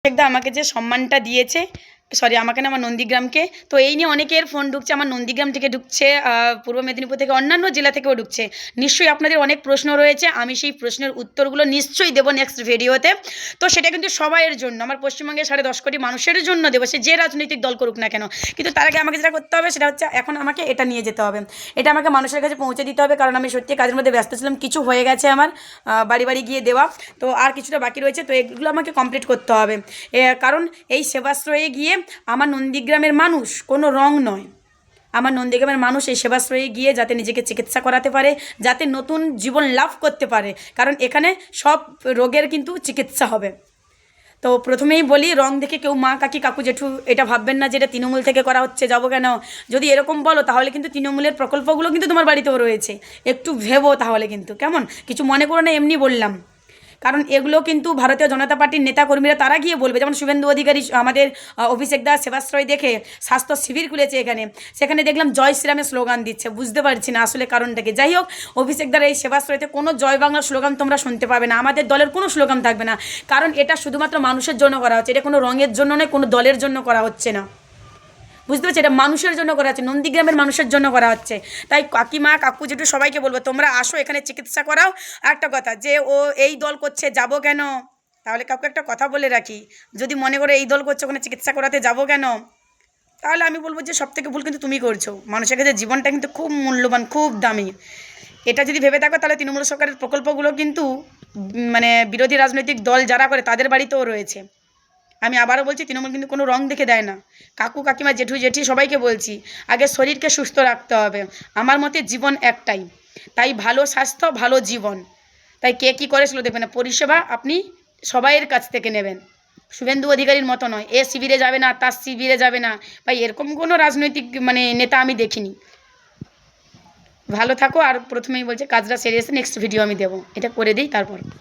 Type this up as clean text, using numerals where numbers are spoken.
একদা আমাকে যে সম্মানটা দিয়েছে, সরি আমাকে না, আমার নন্দীগ্রামকে, তো এই নিয়ে অনেকের ফোন ঢুকছে, আমার নন্দীগ্রাম থেকে ঢুকছে, পূর্ব মেদিনীপুর থেকে, অন্যান্য জেলা থেকেও ঢুকছে। নিশ্চয়ই আপনাদের অনেক প্রশ্ন রয়েছে, আমি সেই প্রশ্নের উত্তরগুলো নিশ্চয়ই দেবো নেক্সট ভিডিওতে। তো সেটা কিন্তু সবাইয়ের জন্য, আমার পশ্চিমবঙ্গের 10.5 কোটি মানুষের জন্য দেবো, সে যে রাজনৈতিক দল করুক না কেন। কিন্তু তার আগে আমাকে যেটা করতে হবে সেটা হচ্ছে, এখন আমাকে এটা নিয়ে যেতে হবে, এটা আমাকে মানুষের কাছে পৌঁছে দিতে হবে, কারণ আমি সত্যি কাজের মধ্যে ব্যস্ত ছিলাম। কিছু হয়ে গেছে আমার, বাড়ি বাড়ি গিয়ে দেওয়া, তো আর কিছুটা বাকি রয়েছে, তো এগুলো আমাকে কমপ্লিট করতে হবে। কারণ এই সেবাশ্রয়ে গিয়ে আমার নন্দীগ্রামের মানুষ কোনো রং নয়, আমার নন্দীগ্রামের মানুষ এই সেবাশ্রয়ে গিয়ে যাতে নিজেকে চিকিৎসা করাতে পারে, যাতে নতুন জীবন লাভ করতে পারে, কারণ এখানে সব রোগের কিন্তু চিকিৎসা হবে। তো প্রথমেই বলি, রং দেখে কেউ মা কাকি কাকু জেঠু এটা ভাববেন না যে এটা তৃণমূল থেকে করা হচ্ছে, যাবো কেন। যদি এরকম বলো তাহলে কিন্তু তৃণমূলের প্রকল্পগুলো কিন্তু তোমার বাড়িতেও রয়েছে, একটু ভেবো তাহলে কিন্তু, কেমন, কিছু মনে করো না, এমনি বললাম। কারণ এগুলো কিন্তু ভারতীয় জনতা পার্টির নেতাকর্মীরা তারা গিয়ে বলবে, যেমন শুভেন্দু অধিকারী আমাদের অভিষেক দাস সেবাশ্রয় দেখে স্বাস্থ্য শিবির খুলেছে এখানে, সেখানে দেখলাম জয় শ্রীরামের স্লোগান দিচ্ছে, বুঝতে পারছি না আসলে কারণটাকে। যাই হোক, অভিষেক দার এই সেবাশ্রয়তে কোনো জয় বাংলা স্লোগান তোমরা শুনতে পাবে না, আমাদের দলের কোনো স্লোগান থাকবে না, কারণ এটা শুধুমাত্র মানুষের জন্য করা হচ্ছে, এটা কোনো রঙের জন্য নয়, কোনো দলের জন্য করা হচ্ছে না, বুঝতে পারছি, এটা মানুষের জন্য করা হচ্ছে, নন্দীগ্রামের মানুষের জন্য করা হচ্ছে। তাই কাকিমা কাকু যেটু সবাইকে বলবো, তোমরা আসো এখানে চিকিৎসা করাও। একটা কথা, যে ও এই দল করছে যাব কেন, তাহলে কাউকে একটা কথা বলে রাখি, যদি মনে করে এই দল করছে ওখানে চিকিৎসা করাতে যাব কেন, তাহলে আমি বলবো যে সবথেকে ভুল কিন্তু তুমি করছো। মানুষের কাছে জীবনটা কিন্তু খুব মূল্যবান, খুব দামি। এটা যদি ভেবে থাকো তাহলে তৃণমূল সরকারের প্রকল্পগুলো কিন্তু মানে বিরোধী রাজনৈতিক দল যারা করে তাদের বাড়িতেও রয়েছে। আমি আবারও বলছি, তৃণমূল কিন্তু কোনো রং দেখে দেয় না। কাকু কাকিমা জেঠু জেঠি সবাইকে বলছি, আগে শরীরকে সুস্থ রাখতে হবে। আমার মতে জীবন একটাই, তাই ভালো স্বাস্থ্য ভালো জীবন। তাই কে কী করে সেগুলো দেখবেন না, পরিষেবা আপনি সবাইয়ের কাছ থেকে নেবেন, শুভেন্দু অধিকারীর মতো নয়, এ শিবিরে যাবে না তার শিবিরে যাবে না। ভাই এরকম কোনো রাজনৈতিক নেতা আমি দেখিনি। ভালো থাকো, আর প্রথমেই বলছে কাজটা সেরে এসে নেক্সট ভিডিও আমি দেবো, এটা করে দিই তারপর।